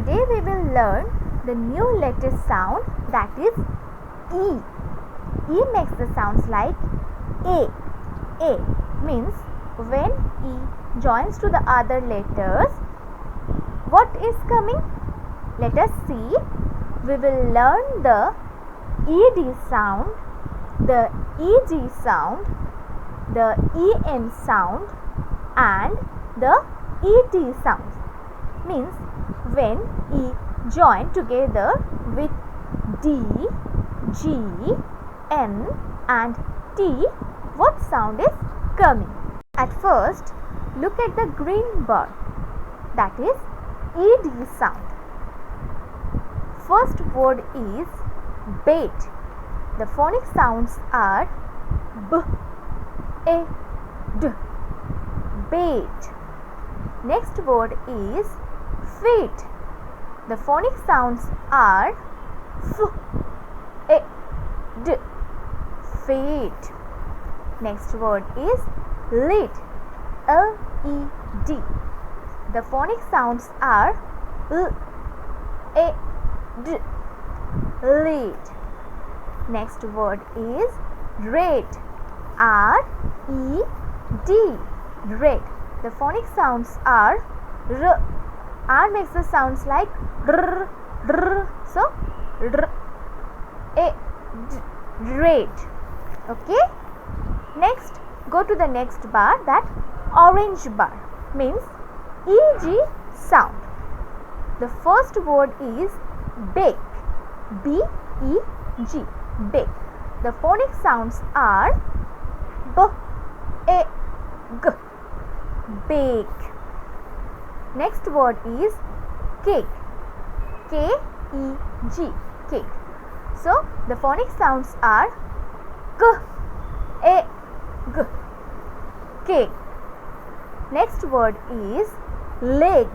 Today we will learn the new letter sound, that is E. E makes the sounds like A. A means when E joins to the other letters, what is coming? Let us see. We will learn the ED sound, the EG sound, the EN sound and the ET sounds. Means when E join together with D, G, N and T, what sound is coming? At first, look at the green bar, that is ED sound. First word is bait. The phonic sounds are B, A, D, bait. Next word is feet. The phonic sounds are F, A, D, feet. Next word is lid. L, E, D. The phonic sounds are L, A, D, lid. Next word is red. R, E, D, red. The phonic sounds are R. R makes the sounds like R, R. So, R, A, D, red. Okay. Next, go to the next bar, that orange bar means EG sound. The first word is bake. B, E, G, bake. The phonic sounds are B, A, G, bake. Next word is cake. K, E, G, cake. So, the phonic sounds are K, A, G, cake. Next word is leg.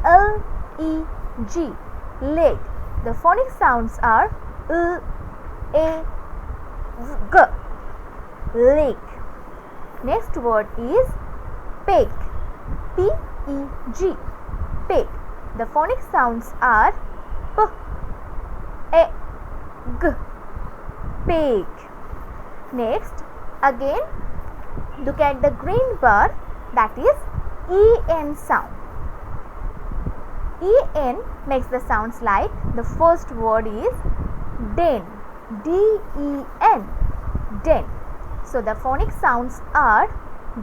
L, E, G, leg. The phonic sounds are L, A, G, leg. Next word is peg. P, E, G, peg. The phonic sounds are P, A, G, peg. Next, again look at the green bar, that is EN sound. EN makes the sounds like, the first word is den. D-E-N, den. So the phonic sounds are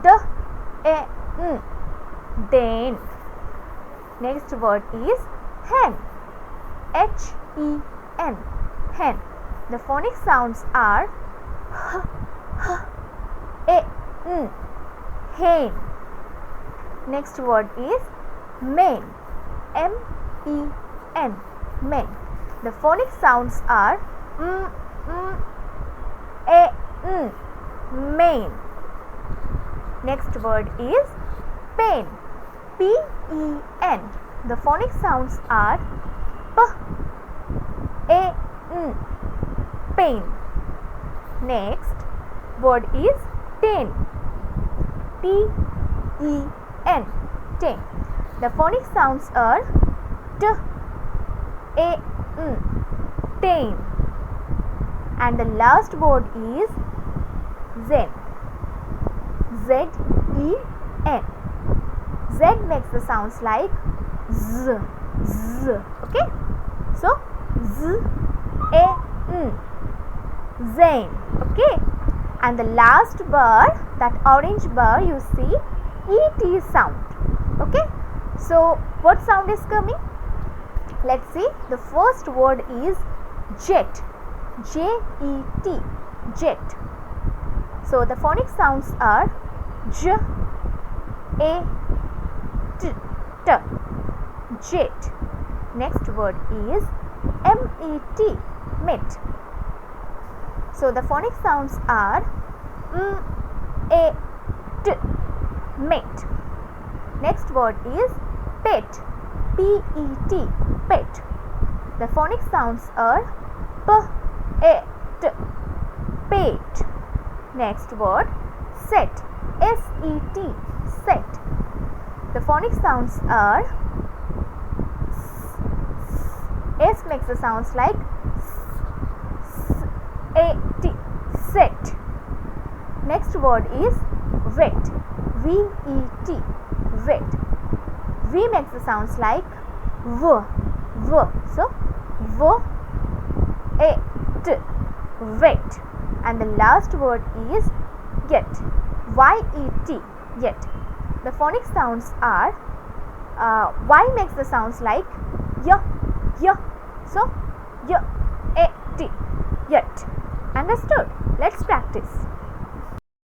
D-E-N, den. Next word is hen. H-E-N, hen. The phonic sounds are H-E-N, hen. Next word is men. M-E-N, men. The phonic sounds are M-E-N, men. Next word is pen. P-E-N. The phonic sounds are P-A-N, pen. Next word is ten. T-E-N, ten. The phonic sounds are T-A-N, ten. And the last word is zen. Z-E-N. Z makes the sounds like Z, Z. Okay. So, Z-A-N, zen. Okay. And the last bar, that orange bar, you see ET sound. Okay. So, what sound is coming? Let's see. The first word is jet. J-E-T, jet. So, the phonic sounds are J-A-T, jet. Next word is M-E-T, met. So, the phonic sounds are M-A-T, met. Next word is pet. P-E-T, pet. The phonic sounds are P-A-T, pet. Next word set. S-E-T, set. The phonic sounds are makes the sounds like S-A-T, set. Next word is wet, V-E-T, wet. V makes the sounds like V, V. So, V-A-T, wet. And the last word is get, Y-E-T, yet. The phonic sounds are Y makes the sounds like Y, Y. So, Y-A-T, yet. Understood? Let's practice.